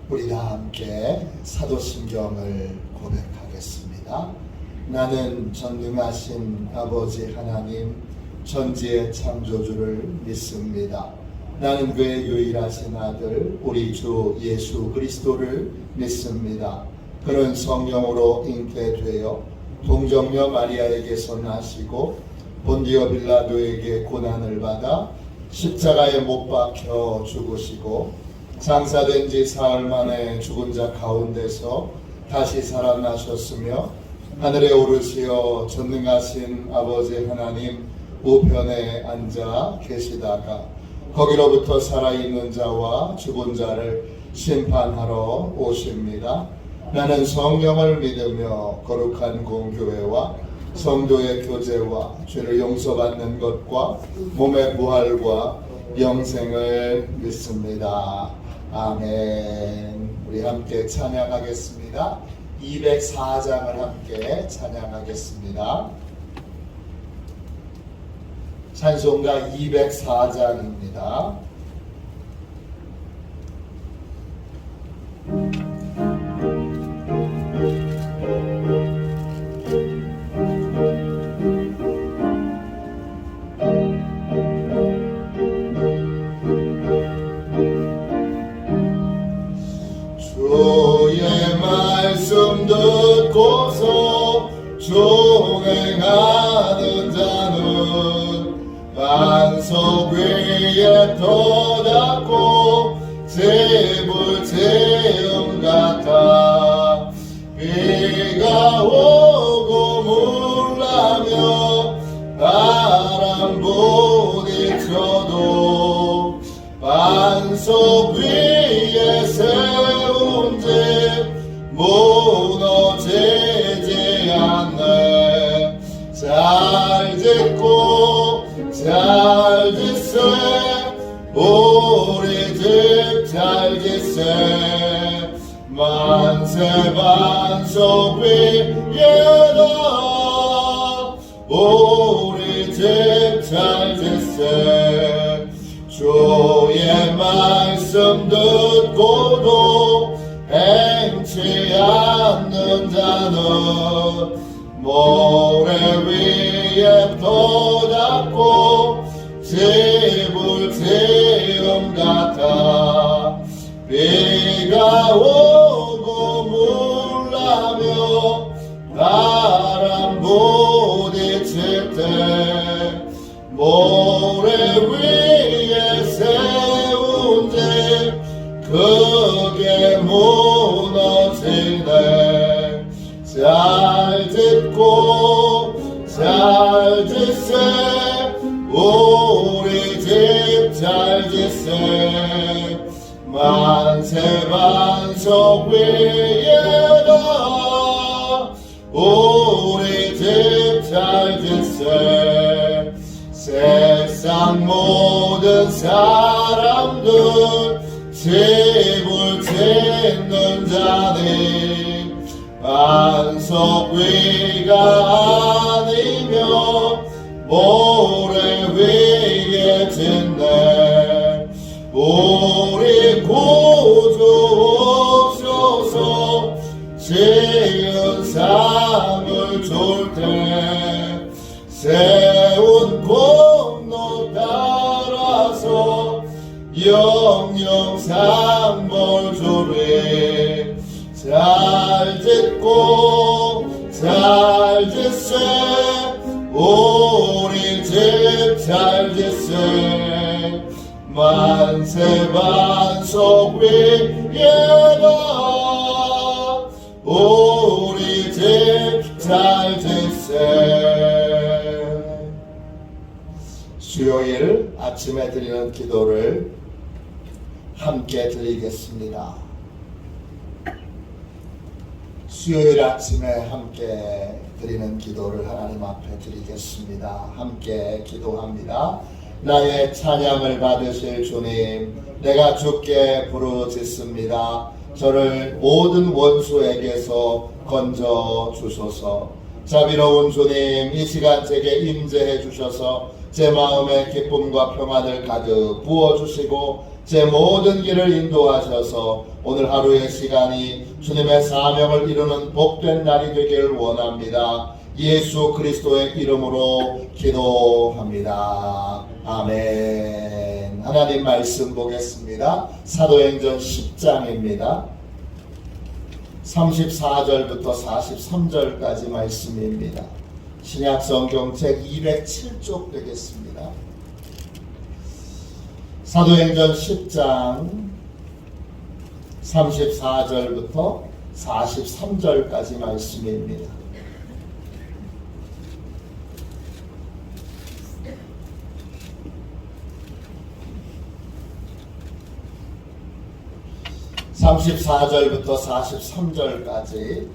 우리 다 함께 사도신경을 고백하겠습니다. 나는 전능하신 아버지 하나님 전지의 창조주를 믿습니다. 나는 그의 유일하신 아들 우리 주 예수 그리스도를 믿습니다. 그는 성령으로 잉태되어 동정녀 마리아에게서 나시고 본디오 빌라도에게 고난을 받아 십자가에 못 박혀 죽으시고 장사된 지 사흘 만에 죽은 자 가운데서 다시 살아나셨으며 하늘에 오르시어 전능하신 아버지 하나님 우편에 앉아 계시다가 거기로부터 살아있는 자와 죽은 자를 심판하러 오십니다. 나는 성령을 믿으며 거룩한 공교회와 성도의 교제와 죄를 용서받는 것과 몸의 부활과 영생을 믿습니다. 아멘. 우리 함께 찬양하겠습니다. 204장을 함께 찬양하겠습니다. 찬송가 204장입니다. 주의 말씀 듣고서 종행하는 자는 반석 위에 터닫고 재물 체험 같아 비가 오고 물나며 바람 부딪혀도 반석 위에 세운 집 무너지지 않네. 잘 짓고 잘 짓세 우리 집 잘 짓세 만세 반석 위에다 우리 집 잘 짓세. 주의 말씀 듣고도 행치 않는 자는 모래 위에 터닫고 집을 지음 같아 비가 오고 물나며 바람 부딪힐 때 모래 위에 세운 집 크게 무너지네. 잘 짓고 잘 짓세 우리 집 잘 짓세 만세 반석 위에다 우리 집 잘 짓세. 세상 모든 사람들 집을 짓는 자니 반석 위가 아니며 모래 위에 짓네. 우리 구주 오셔서 지은 상을 줄 때 세운 공로 따라서 영영 상벌 주리. 잘 짓고 잘 짓세 우리 집 잘 짓세 만세 반석 위에다 우리 집 잘 짓세. 수요일 아침에 드리는 기도를 함께 드리겠습니다. 수요일 아침에 함께 드리는 기도를 하나님 앞에 드리겠습니다. 함께 기도합니다. 나의 찬양을 받으실 주님, 내가 주께 부르짖습니다. 저를 모든 원수에게서 건져 주소서. 자비로운 주님, 이 시간 제게 임재해 주셔서 제 마음에 기쁨과 평안을 가득 부어주시고 제 모든 길을 인도하셔서 오늘 하루의 시간이 주님의 사명을 이루는 복된 날이 되기를 원합니다. 예수 그리스도의 이름으로 기도합니다. 아멘. 하나님 말씀 보겠습니다. 사도행전 10장입니다. 34절부터 43절까지 말씀입니다. 신약성경 책 207쪽 되겠습니다. 사도행전 10장 34절부터 43절까지 말씀입니다. (34절부터) (43절까지)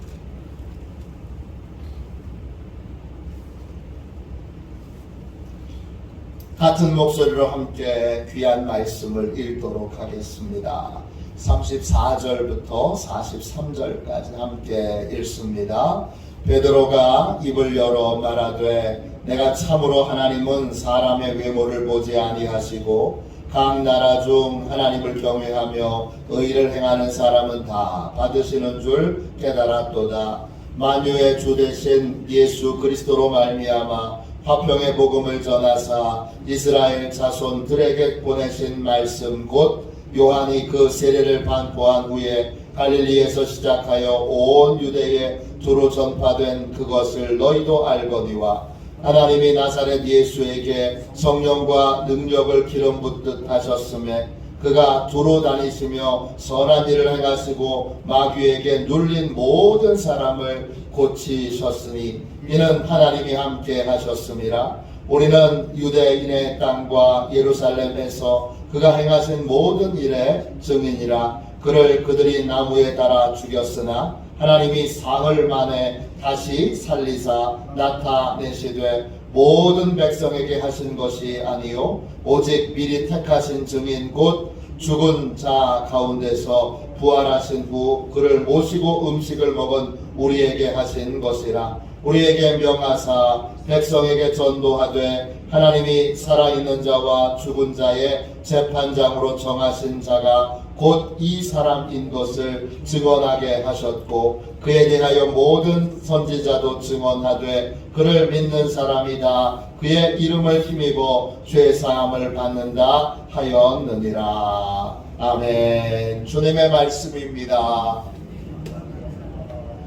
같은 목소리로 함께 귀한 말씀을 읽도록 하겠습니다. 34절부터 43절까지 함께 읽습니다. 베드로가 입을 열어 말하되 내가 참으로 하나님은 사람의 외모를 보지 아니하시고 각 나라 중 하나님을 경외하며 의를 행하는 사람은 다 받으시는 줄 깨달았도다. 만유의 주 되신 예수 그리스도로 말미암아 화평의 복음을 전하사 이스라엘 자손들에게 보내신 말씀 곧 요한이 그 세례를 반포한 후에 갈릴리에서 시작하여 온 유대에 두루 전파된 그것을 너희도 알거니와 하나님이 나사렛 예수에게 성령과 능력을 기름 붓듯 하셨음에 그가 두루 다니시며 선한 일을 행하시고 마귀에게 눌린 모든 사람을 고치셨으니 이는 하나님이 함께 하셨음이라. 우리는 유대인의 땅과 예루살렘에서 그가 행하신 모든 일의 증인이라. 그를 그들이 나무에 달아 죽였으나 하나님이 사흘 만에 다시 살리사 나타내시되 모든 백성에게 하신 것이 아니요 오직 미리 택하신 증인 곧 죽은 자 가운데서 부활하신 후 그를 모시고 음식을 먹은 우리에게 하신 것이라. 우리에게 명하사 백성에게 전도하되 하나님이 살아있는 자와 죽은 자의 재판장으로 정하신 자가 곧 이 사람인 것을 증언하게 하셨고 그에 대하여 모든 선지자도 증언하되 그를 믿는 사람이 다 그의 이름을 힘입어 죄사함을 받는다 하였느니라. 아멘. 주님의 말씀입니다.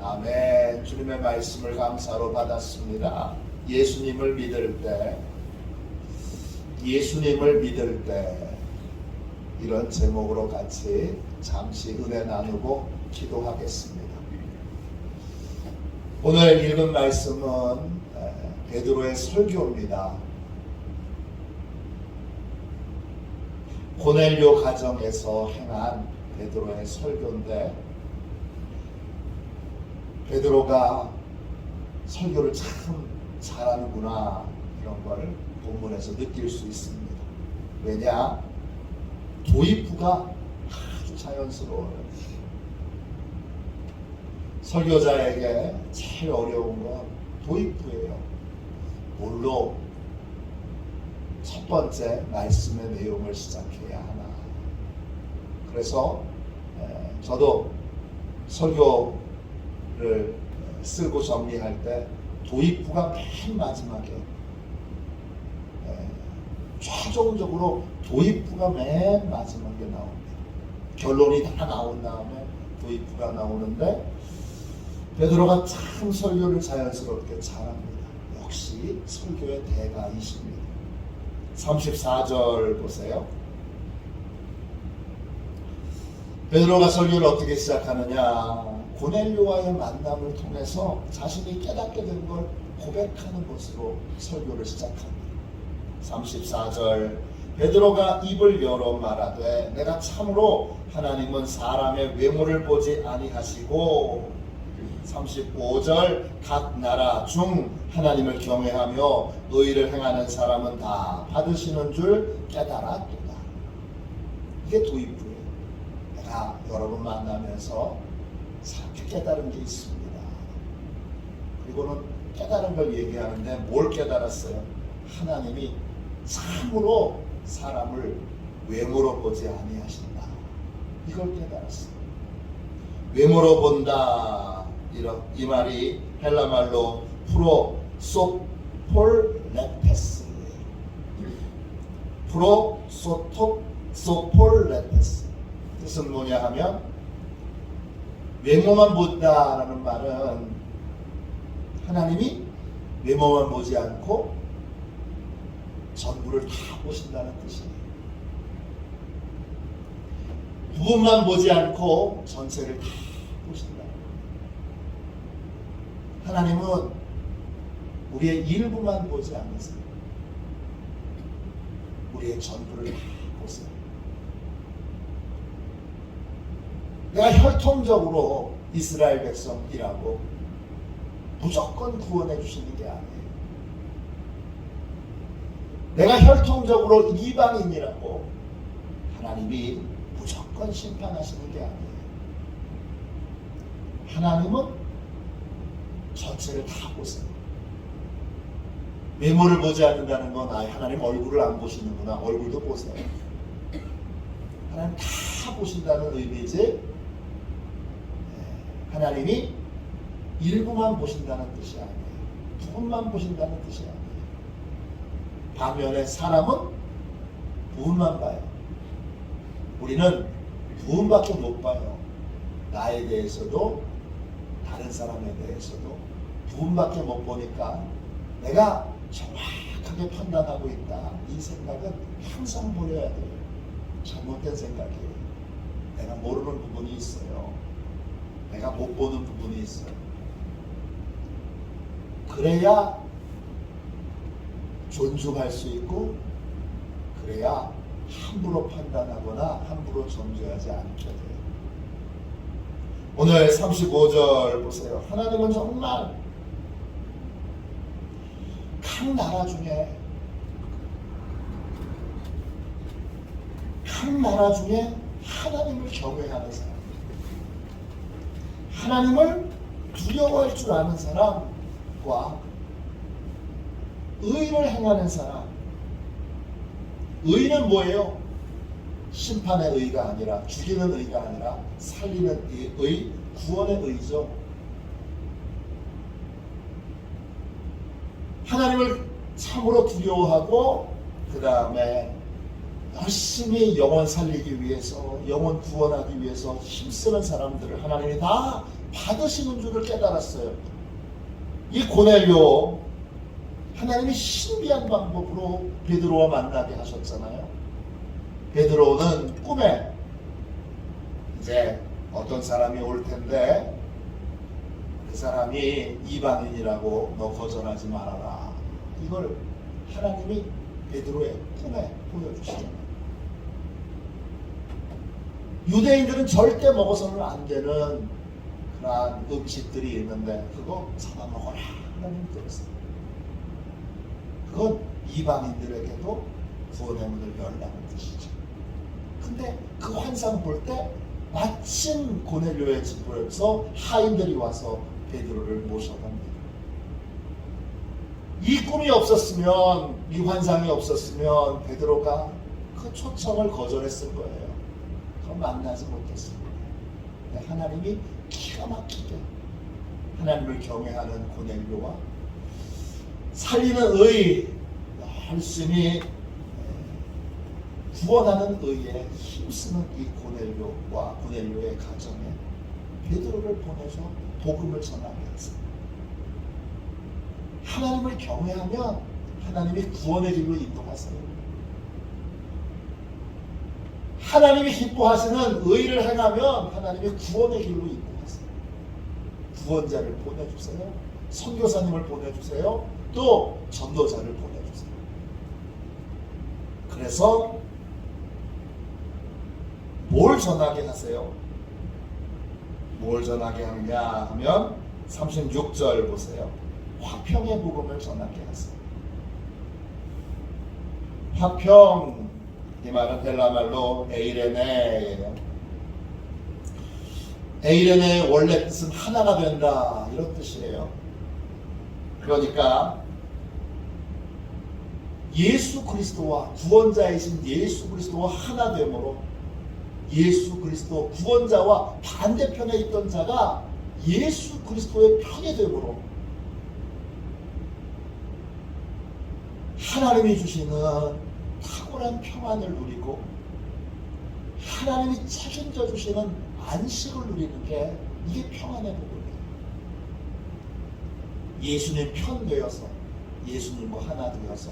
아멘. 주님의 말씀을 감사로 받았습니다. 예수님을 믿을 때 이런 제목으로 같이 잠시 은혜 나누고 기도하겠습니다. 오늘 읽은 말씀은 베드로의 설교입니다. 고넬료 가정에서 행한 베드로의 설교인데 베드로가 설교를 참 잘하는구나 이런 걸 본문에서 느낄 수 있습니다. 왜냐? 도입부가 아주 자연스러워요. 설교자에게 제일 어려운 건 도입부예요. 뭘로? 첫 번째 말씀의 내용을 시작해야 하나. 그래서 저도 설교를 쓰고 정리할 때 도입부가 맨 마지막에 최종적으로 도입부가 맨 마지막에 나옵니다. 결론이 다 나온 다음에 도입부가 나오는데 베드로가 참 설교를 자연스럽게 잘합니다. 역시 설교의 대가이십니다. 34절 보세요. 베드로가 설교를 어떻게 시작하느냐? 고넬료와의 만남을 통해서 자신이 깨닫게 된 걸 고백하는 것으로 설교를 시작합니다. 34절 베드로가 입을 열어 말하되 내가 참으로 하나님은 사람의 외모를 보지 아니하시고 35절 각 나라 중 하나님을 경외하며 의를 행하는 사람은 다 받으시는 줄 깨달았도다. 이게 도입부예요. 내가 여러분 만나면서 이렇게 깨달은 게 있습니다. 그리고는 깨달은 걸 얘기하는데 뭘 깨달았어요? 하나님이 참으로 사람을 외모로 보지 아니하신다. 이걸 깨달았습니다. 외모로 본다. 이 말이 헬라 말로 프로소폴레테스. 프로소폴레테스. 뜻은 뭐냐 하면 외모만 본다라는 말은 하나님이 외모만 보지 않고 전부를 다 보신다는 뜻이에요. 부분만 보지 않고 전체를 다 보신다. 하나님은 우리의 일부만 보지 않으세요. 우리의 전부를 다 보세요. 내가 혈통적으로 이스라엘 백성이라고 무조건 구원해 주시는 게 아니에요. 내가 혈통적으로 이방인이라고 하나님이 무조건 심판하시는 게 아니에요. 하나님은 전체를 다 보세요. 외모를 보지 않는다는 건 하나님 얼굴을 안 보시는구나. 얼굴도 보세요. 하나님 다 보신다는 의미지 하나님이 일부만 보신다는 뜻이 아니에요. 부분만 보신다는 뜻이 아니에요. 반면에 사람은 부분만 봐요. 우리는 부분밖에 못 봐요. 나에 대해서도 다른 사람에 대해서도 부분밖에 못 보니까 내가 정확하게 판단하고 있다. 이 생각은 항상 버려야 돼요. 잘못된 생각이에요. 내가 모르는 부분이 있어요. 내가 못 보는 부분이 있어요. 그래야 존중할 수 있고 그래야 함부로 판단하거나 함부로 정죄하지 않게 돼요. 오늘 35절 보세요. 하나님은 정말 각 나라 중에 하나님을 경외하는 사람, 하나님을 두려워할 줄 아는 사람과 의를 행하는 사람. 의는 뭐예요? 심판의 의가 아니라, 죽이는 의가 아니라 살리는 의, 구원의 의죠. 하나님을 참으로 두려워하고 그 다음에 열심히 영혼 살리기 위해서, 영혼 구원하기 위해서 힘쓰는 사람들을 하나님이 다 받으시는 줄을 깨달았어요. 이 고넬료, 하나님이 신비한 방법으로 베드로와 만나게 하셨잖아요. 베드로는 꿈에 이제 어떤 사람이 올 텐데 그 사람이 이방인이라고 너 거절하지 말아라. 이걸 하나님이 베드로의 꿈에 보여주시잖아요. 유대인들은 절대 먹어서는 안 되는 그러한 음식들이 있는데 그거 잡아먹어라. 하나님 그랬어요. 그건 이방인들에게도 구원의 문을 열라는 뜻이죠. 근데 그 환상 볼 때 마침 고넬료의 집으로서 하인들이 와서 베드로를 모셔갑니다. 이 꿈이 없었으면, 이 환상이 없었으면 베드로가 그 초청을 거절했을 거예요. 그럼 만나지 못했습니다. 하나님이 기가 막히게 하나님을 경외하는 고넬료와 살리는 의, 열심히 구원하는 의에 힘쓰는 이 고넬료와 고넬료의 가정에 베드로를 보내서 복음을 전하게 했습니다. 하나님을 경외하면 하나님이 구원의 길로 인도하세요. 하나님이 기뻐하시는 의를 행하면 하나님이 구원의 길로 인도하세요. 구원자를 보내주세요. 선교사님을 보내주세요. 또 전도자를 보내주세요. 그래서 뭘 전하게 하세요? 뭘 전하게 하느냐 하면 36절 보세요. 화평의 복음을 전하게 하세요. 화평, 이 말은 헬라 말로 에이레네예요. 에이레네의 원래 뜻은 하나가 된다, 이런 뜻이에요. 그러니까 예수 그리스도와 구원자이신 예수 그리스도와 하나 되므로 예수 그리스도 구원자와 반대편에 있던 자가 예수 그리스도의 편이 되므로 하나님이 주시는 탁월한 평안을 누리고 하나님이 책임져 주시는 안식을 누리는 게 이게 평안의 복음이에요. 예수님 편 되어서 예수님과 하나 되어서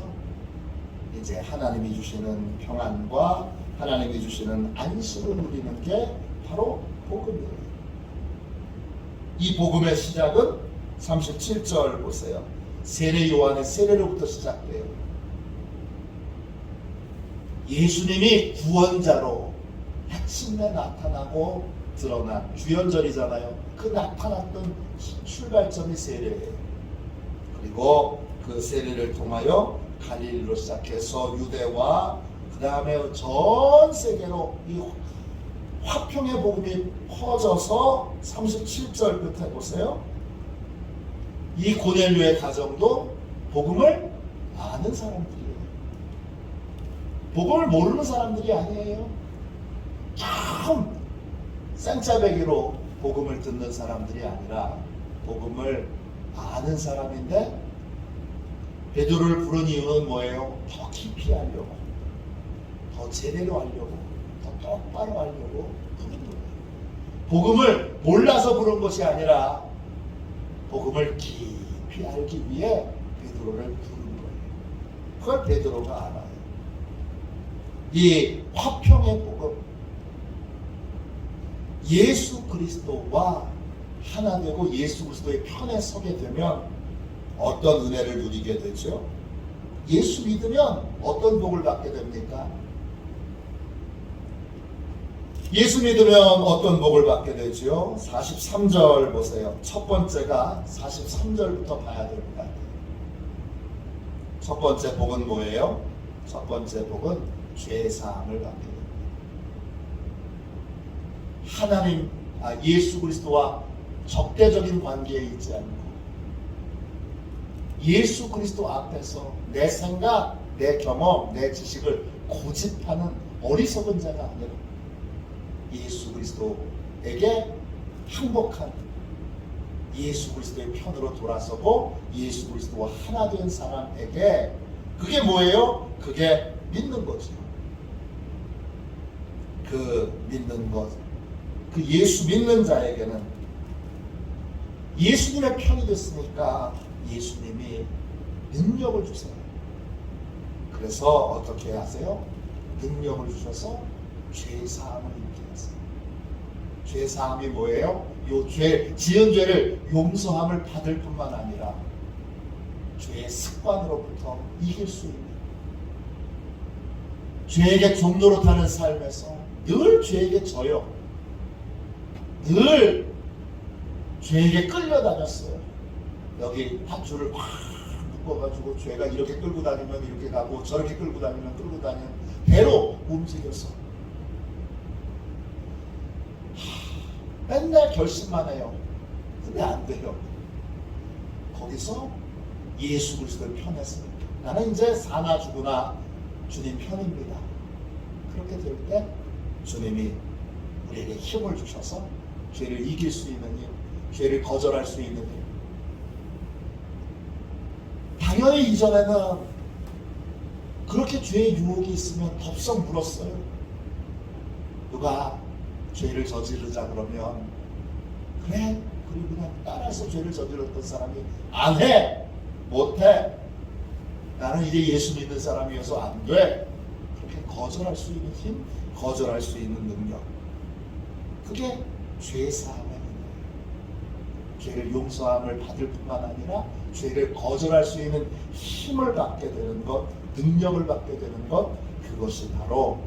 이제 하나님이 주시는 평안과 하나님이 주시는 안식을 누리는 게 바로 복음이에요. 이 복음의 시작은 37절 보세요. 세례 요한의 세례로부터 시작돼요. 예수님이 구원자로 마침내 나타나고 드러난 주연절이잖아요. 그 나타났던 출발점이 세례예요. 그리고 그 세례를 통하여 갈릴리로 시작해서 유대와 그 다음에 전 세계로 이 화평의 복음이 퍼져서 37절 끝에 보세요. 이 고넬료의 가정도 복음을 아는 사람들이에요. 복음을 모르는 사람들이 아니에요. 참 생짜배기로 복음을 듣는 사람들이 아니라 복음을 아는 사람인데 베드로를 부른 이유는 뭐예요? 더 깊이 하려고, 더 제대로 하려고, 더 똑바로 하려고 부른 거예요. 복음을 몰라서 부른 것이 아니라 복음을 깊이 알기 위해 베드로를 부른 거예요. 그걸 베드로가 알아요. 이 화평의 복음, 예수 그리스도와 하나 되고 예수 그리스도의 편에 서게 되면 어떤 은혜를 누리게 되죠? 예수 믿으면 어떤 복을 받게 됩니까? 예수 믿으면 어떤 복을 받게 되죠? 43절 보세요. 첫 번째가 43절부터 봐야 됩니다. 첫 번째 복은 뭐예요? 첫 번째 복은 죄사함을 받게 됩니다. 하나님, 예수 그리스도와 적대적인 관계에 있지 않고 예수 그리스도 앞에서 내 생각, 내 경험, 내 지식을 고집하는 어리석은 자가 아니라 예수 그리스도에게 항복한 예수 그리스도의 편으로 돌아서고 예수 그리스도와 하나 된 사람에게 그게 뭐예요? 그게 믿는 거죠. 그 믿는 것, 그 예수 믿는 자에게는 예수님의 편이 됐으니까 예수님이 능력을 주세요. 그래서 어떻게 하세요? 능력을 주셔서 죄사함을 입게 하세요. 죄사함이 뭐예요? 요 죄, 지은 죄를 용서함을 받을 뿐만 아니라 죄의 습관으로부터 이길 수 있는, 죄에게 종노릇하는 삶에서 늘 죄에게 져요. 늘 죄에게 끌려다녔어요. 여기 밧줄을 확 묶어가지고 죄가 이렇게 끌고 다니면 이렇게 가고 저렇게 끌고 다니면 끌고 다니는 배로 움직여서 맨날 결심만 해요. 근데 안 돼요. 거기서 예수 그리스도를 편했습니다. 나는 이제 사나 죽으나 주님 편입니다. 그렇게 될 때 주님이 우리에게 힘을 주셔서 죄를 이길 수 있는 힘, 죄를 거절할 수 있는 힘. 당연히 이전에는 그렇게 죄의 유혹이 있으면 덥석 물었어요. 누가 죄를 저지르자 그러면 그래, 그리고 그냥 따라서 죄를 저질렀던 사람이 안 해, 못해, 나는 이제 예수 믿는 사람이어서 안 돼, 그렇게 거절할 수 있는 힘, 거절할 수 있는 능력, 그게 죄사함의 힘이에요. 죄를 용서함을 받을 뿐만 아니라 죄를 거절할 수 있는 힘을 받게 되는 것, 능력을 받게 되는 것, 그것이 바로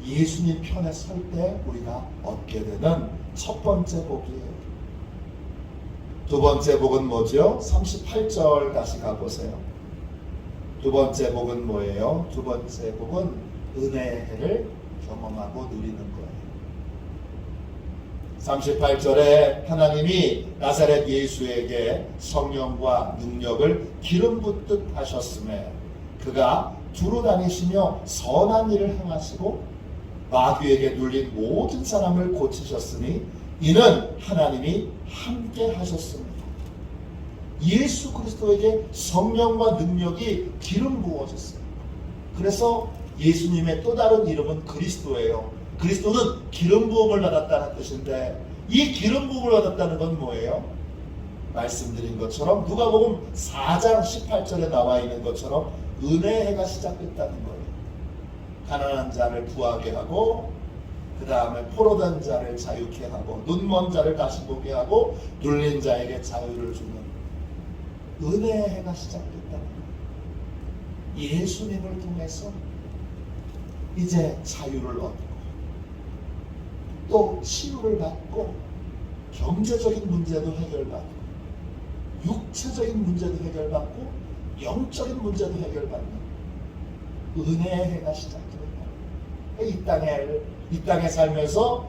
예수님 편에 설 때 우리가 얻게 되는 첫 번째 복이에요. 두 번째 복은 뭐죠? 38절 다시 가보세요. 두 번째 복은 뭐예요? 두 번째 복은 은혜의 해를 경험하고 누리는 거예요. 38절에 하나님이 나사렛 예수에게 성령과 능력을 기름 붓듯 하셨음에 그가 두루 다니시며 선한 일을 행하시고 마귀에게 눌린 모든 사람을 고치셨으니 이는 하나님이 함께 하셨습니다. 예수 그리스도에게 성령과 능력이 기름 부어졌어요. 그래서 예수님의 또 다른 이름은 그리스도예요. 그리스도는 기름 부음을 받았다는 뜻인데 이 기름 부음을 받았다는 건 뭐예요? 말씀드린 것처럼 누가복음 4장 18절에 나와 있는 것처럼 은혜의 해가 시작됐다는 거예요. 가난한 자를 부하게 하고 그 다음에 포로된 자를 자유케 하고 눈먼 자를 다시 보게 하고 눌린 자에게 자유를 주는 은혜의 해가 시작됐다는 거예요. 예수님을 통해서 이제 자유를 얻고 또 치유를 받고 경제적인 문제도 해결받고 육체적인 문제도 해결받고 영적인 문제도 해결받는 은혜의 해가 시작됩니다. 이 땅에 살면서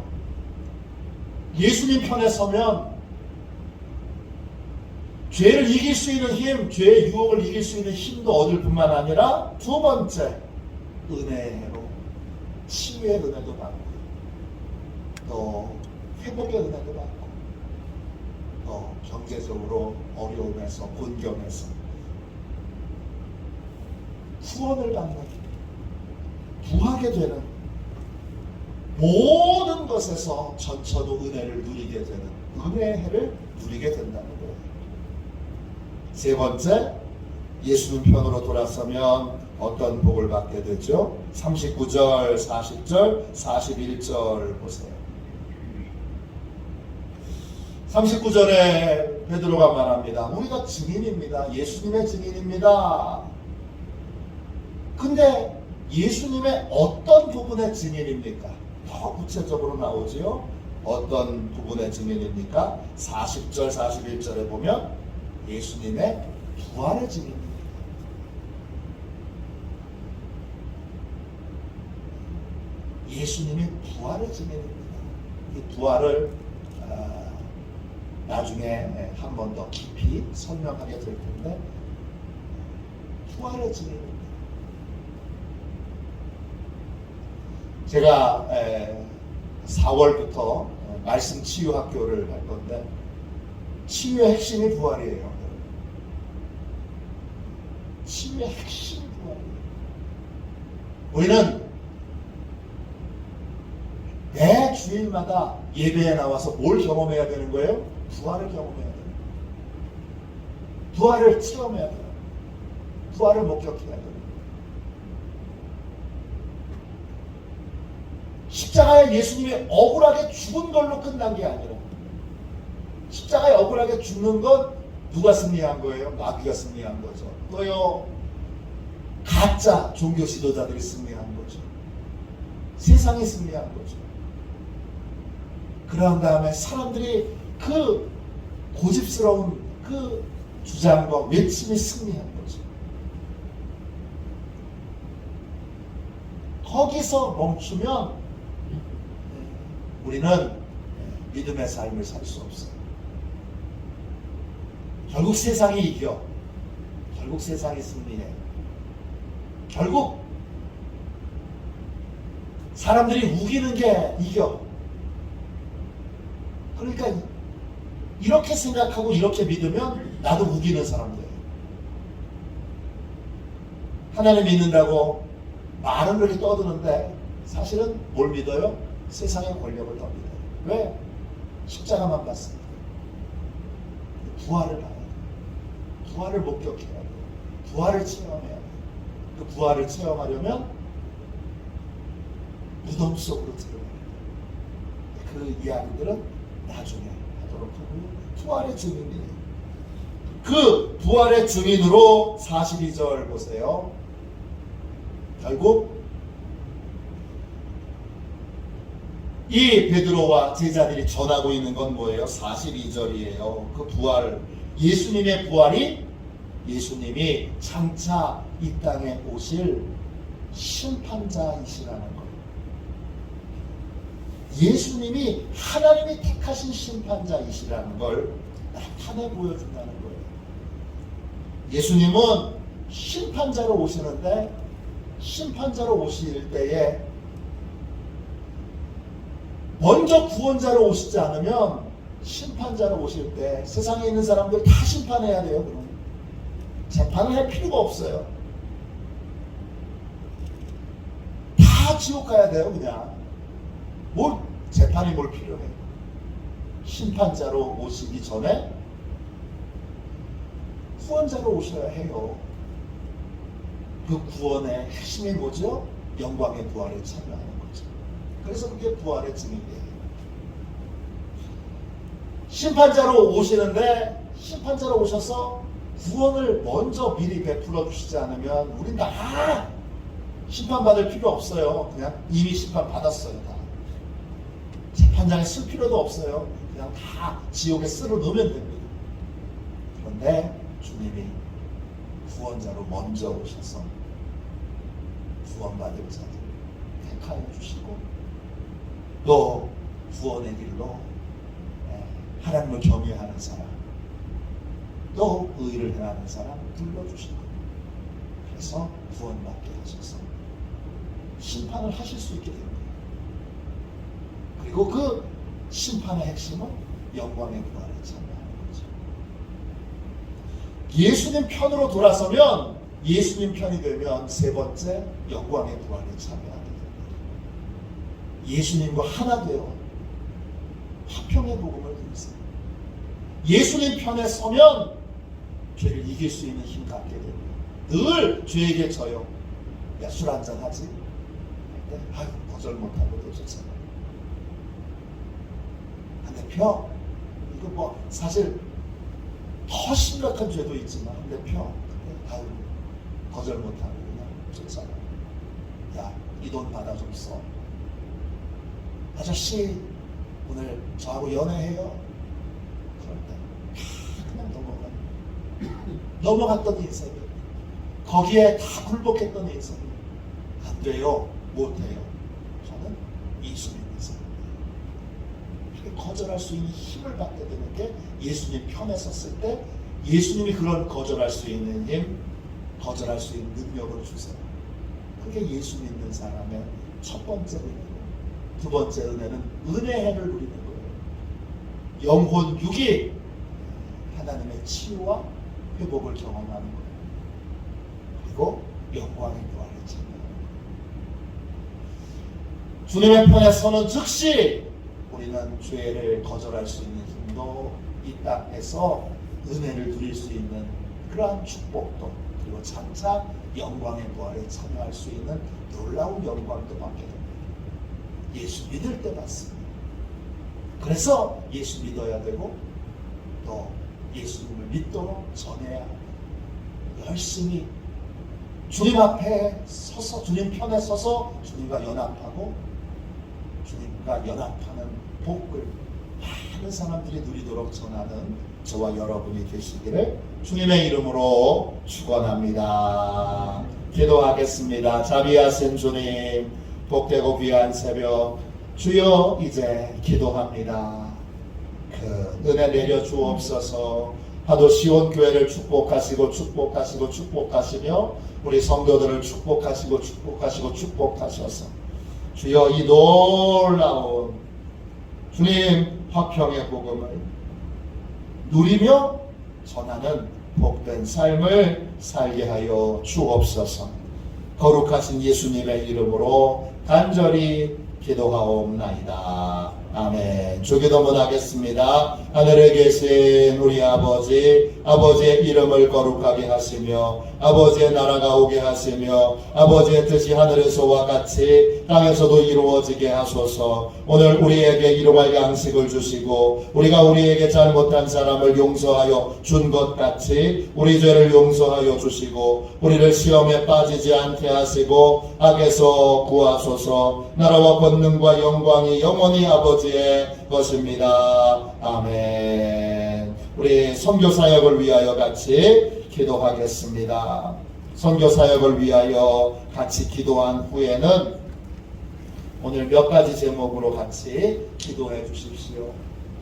예수님 편에 서면 죄를 이길 수 있는 힘, 죄의 유혹을 이길 수 있는 힘도 얻을 뿐만 아니라 두 번째 은혜의 해로 치유의 은혜도 받고 또 회복의 은혜도 받고 또 경제적으로 어려움에서 곤경에서 구원을 받는 구하게 되는 모든 것에서 전처도 은혜를 누리게 되는 은혜의 해를 누리게 된다는 거예요. 세 번째, 예수님 편으로 돌아서면 어떤 복을 받게 되죠? 39절, 40절, 41절 보세요. 39절에 베드로가 말합니다. 우리가 증인입니다. 예수님의 증인입니다. 근데 예수님의 어떤 부분의 증인입니까? 더 구체적으로 나오지요. 어떤 부분의 증인입니까? 40절, 41절에 보면 예수님의 부활의 증인입니다. 예수님의 부활의 증인입니다. 이 부활을 나중에 한 번 더 깊이 설명하게 될 텐데 부활의 증인입니다. 제가 4월부터 말씀 치유 학교를 할 건데 치유의 핵심이 부활이에요. 치유의 핵심이 부활이에요. 우리는 매 주일마다 예배에 나와서 뭘 경험해야 되는 거예요? 부활을 경험해야 돼요. 부활을 체험해야 돼요. 부활을 목격해야 돼요. 십자가에 예수님이 억울하게 죽은 걸로 끝난 게 아니라 십자가에 억울하게 죽는 건 누가 승리한 거예요? 마귀가 승리한 거죠. 또요 가짜 종교 지도자들이 승리한 거죠. 세상이 승리한 거죠. 그런 다음에 사람들이 그 고집스러운 그 주장과 외침이 승리한 거죠. 거기서 멈추면 우리는 믿음의 삶을 살 수 없어요. 결국 세상이 이겨. 결국 세상이 승리해. 결국 사람들이 우기는 게 이겨. 그러니까 이렇게 생각하고 이렇게 믿으면 나도 우기는 사람 돼요. 하나님 믿는다고 말은 그렇게 떠드는데 사실은 뭘 믿어요? 세상의 권력을 더 믿어요. 왜? 십자가만 봤습니다. 부활을 봐야 돼요. 부활을 목격해야 돼요. 부활을 체험해야 돼요. 그 부활을 체험하려면 무덤 속으로 들어가야 돼요. 그 이야기들은 나중에 하도록 하고요. 부활의 증인이에요. 그 부활의 증인으로 42절 보세요. 결국 이 베드로와 제자들이 전하고 있는 건 뭐예요? 42절이에요. 그 부활, 예수님의 부활이 예수님이 장차 이 땅에 오실 심판자이시라는 거예요. 예수님이 하나님이 택하신 심판자이시라는 걸 나타내 보여준다는 거예요. 예수님은 심판자로 오시는데 심판자로 오실 때에 먼저 구원자로 오시지 않으면 심판자로 오실 때 세상에 있는 사람들 다 심판해야 돼요. 그럼 재판을 할 필요가 없어요. 다 지옥 가야 돼요. 그냥 재판이 뭘 필요해. 심판자로 오시기 전에 구원자로 오셔야 해요. 그 구원의 핵심이 뭐죠? 영광의 부활에 참여하는 거죠. 그래서 그게 부활의 증인이에요. 심판자로 오시는데 심판자로 오셔서 구원을 먼저 미리 베풀어 주시지 않으면 우린 다 심판받을 필요 없어요. 그냥 이미 심판받았어요. 다. 재판장에 쓸 필요도 없어요. 그냥 다 지옥에 쓸어 넣으면 됩니다. 그런데 주님이 구원자로 먼저 오셔서 구원받을 자들 택하여 주시고 또 구원의 길로 하나님을 경외하는 사람 또 의를 행하는 사람 불러주시고 그래서 구원받게 하셔서 심판을 하실 수 있게 됩니다. 그리고 그 심판의 핵심은 영광의 부활에 참여하는 거죠. 예수님 편으로 돌아서면 예수님 편이 되면 세 번째 영광의 부활에 참여하게 됩니다. 예수님과 하나 되어 화평의 복음을 드리세요. 예수님 편에 서면 죄를 이길 수 있는 힘 갖게 됩니다. 늘 죄에게 져요. 야, 술 한잔 하지? 아유, 거절 못하고도 좋잖아. 반대편, 이거 뭐 사실 더 심각한 죄도 있지만 반대편, 아유, 거절 못하고 그냥 좋잖아. 야, 이 돈 받아 좀 써. 아저씨, 오늘 저하고 연애해요? 그럴 때 그냥 넘어갔던 인생이 거기에 다 굴복했던 인생이 안 돼요. 못해요. 저는 예수 믿는 사람이에요. 거절할 수 있는 힘을 받게 되는 게 예수님 편에 섰을 때 예수님이 그런 거절할 수 있는 힘, 거절할 수 있는 능력을 주세요. 그게 예수 믿는 사람의 첫 번째 은혜고 두 번째 은혜는 은혜의 해를 누리는 거예요. 영혼 육이 하나님의 치유와 회복을 경험하는 거예요. 그리고 영광의 부활에 참여하는 거예요. 주님의 편에 서는 즉시 우리는 죄를 거절할 수 있는 힘도 이 땅에서 은혜를 누릴 수 있는 그러한 축복도 그리고 장차 영광의 부활에 참여할 수 있는 놀라운 영광도 받게 됩니다. 예수 믿을 때 받습니다. 그래서 예수 믿어야 되고 또 예수님을 믿도록 전해야 합니다. 열심히 주님 앞에 서서 주님 편에 서서 주님과 연합하고 주님과 연합하는 복을 많은 사람들이 누리도록 전하는 저와 여러분이 되시기를 주님의 이름으로 축원합니다. 기도하겠습니다. 자비하신 주님, 복되고 귀한 새벽 주여 이제 기도합니다. 그 은혜 내려 주옵소서. 하도 시온교회를 축복하시며 우리 성도들을 축복하셔서 주여 이 놀라운 주님 화평의 복음을 누리며 전하는 복된 삶을 살게 하여 주옵소서. 거룩하신 예수님의 이름으로 간절히 기도하옵나이다. 아멘. 주기도문 하겠습니다. 하늘에 계신 우리 아버지의 이름을 거룩하게 하시며 아버지의 나라가 오게 하시며 아버지의 뜻이 하늘에서와 같이 땅에서도 이루어지게 하소서. 오늘 우리에게 일용할 양식을 주시고 우리가 우리에게 잘못한 사람을 용서하여 준 것 같이 우리 죄를 용서하여 주시고 우리를 시험에 빠지지 않게 하시고 악에서 구하소서. 나라와 권능과 영광이 영원히 아버지의 것입니다. 아멘. 우리 선교사역을 위하여 같이 기도하겠습니다. 선교사역을 위하여 같이 기도한 후에는 오늘 몇 가지 제목으로 같이 기도해 주십시오.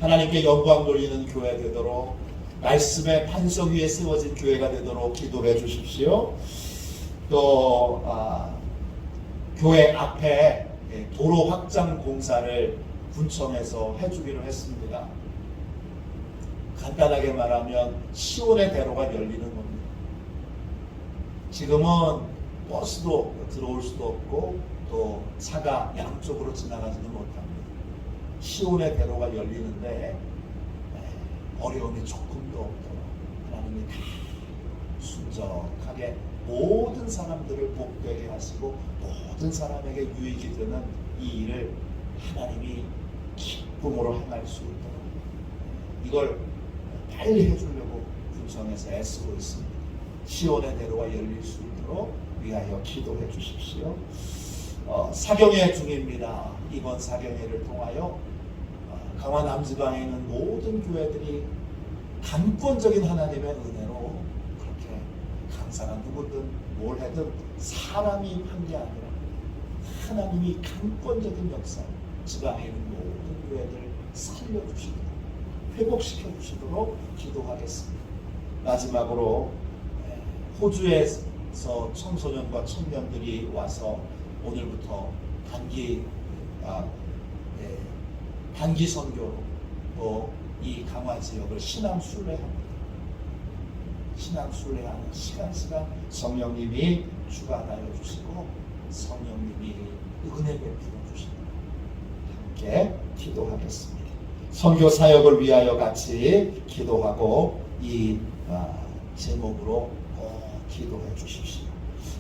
하나님께 영광 돌리는 교회 되도록 말씀의 반석 위에 세워진 교회가 되도록 기도해 주십시오. 또 교회 앞에 도로 확장 공사를 군청에서 해주기로 했습니다. 간단하게 말하면 시온의 대로가 열리는 겁니다. 지금은 버스도 들어올 수도 없고 또 차가 양쪽으로 지나가지도 못합니다. 시온의 대로가 열리는데 어려움이 조금도 없도록 하나님이 다 순적하게 모든 사람들을 복되게 하시고 모든 사람에게 유익이 되는 이 일을 하나님이 기쁨으로 행할 수 있도록 이걸 빨리 해주려고 군청에서 애쓰고 있습니다. 시온의 대로가 열릴 수 있도록 위하여 기도해 주십시오. 사경회 중입니다. 이번 사경회를 통하여 강화 남지방에 있는 모든 교회들이 강권적인 하나님의 은혜로 그렇게 강사가 누구든 뭘 해든 사람이 한 게 아니라 하나님이 강권적인 역사 지방에 있는 모든 교회들 살려주시도록 회복시켜 주시도록 기도하겠습니다. 마지막으로 호주에서 청소년과 청년들이 와서 오늘부터 단기 선교로 또 이 강화 지역을 신앙 순례합니다. 신앙 순례하는 시간 성령님이 주관하여 주시고 성령님이 은혜 베풀어 주십니다. 함께 기도하겠습니다. 선교 사역을 위하여 같이 기도하고 이 제목으로 기도해 주십시오.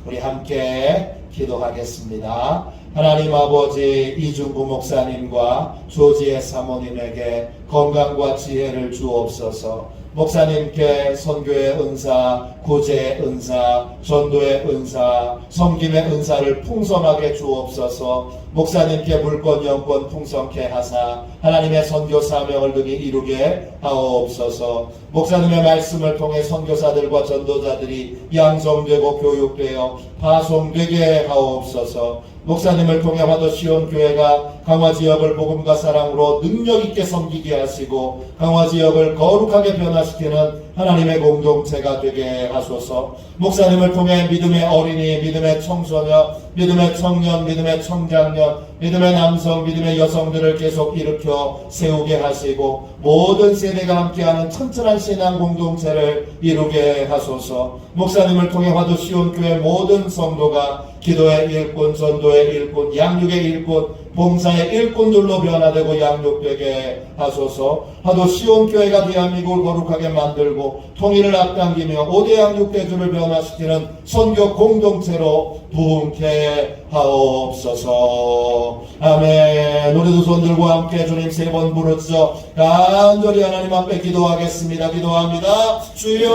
우리 함께 기도하겠습니다. 하나님 아버지, 이중구 목사님과 조지의 사모님에게 건강과 지혜를 주옵소서. 목사님께 선교의 은사, 구제의 은사, 전도의 은사, 섬김의 은사를 풍성하게 주옵소서. 목사님께 물권 영권 풍성케 하사 하나님의 선교 사명을 능히 이루게 하옵소서. 목사님의 말씀을 통해 선교사들과 전도자들이 양성되고 교육되어 파송되게 하옵소서. 목사님을 통해 화도시온 교회가 강화 지역을 복음과 사랑으로 능력 있게 섬기게 하시고 강화 지역을 거룩하게 변화시키는 하나님의 공동체가 되게 하소서. 목사님을 통해 믿음의 어린이, 믿음의 청소년, 믿음의 청년, 믿음의 청장년, 믿음의 남성, 믿음의 여성들을 계속 일으켜 세우게 하시고 모든 세대가 함께하는 튼튼한 신앙 공동체를 이루게 하소서. 목사님을 통해 화도시온 교회 모든 성도가 기도의 일꾼, 전도의 일꾼, 양육의 일꾼, 봉사의 일꾼들로 변화되고 양육되게 하소서. 화도시온 교회가 대한민국을 거룩하게 만들고 통일을 앞당기며 5대 양육대주를 변화시키는 선교 공동체로 부흥케 하옵소서. 아멘. 우리도 손들고 함께 주님 3번 부르짖어 간절히 하나님 앞에 기도하겠습니다. 기도합니다. 주여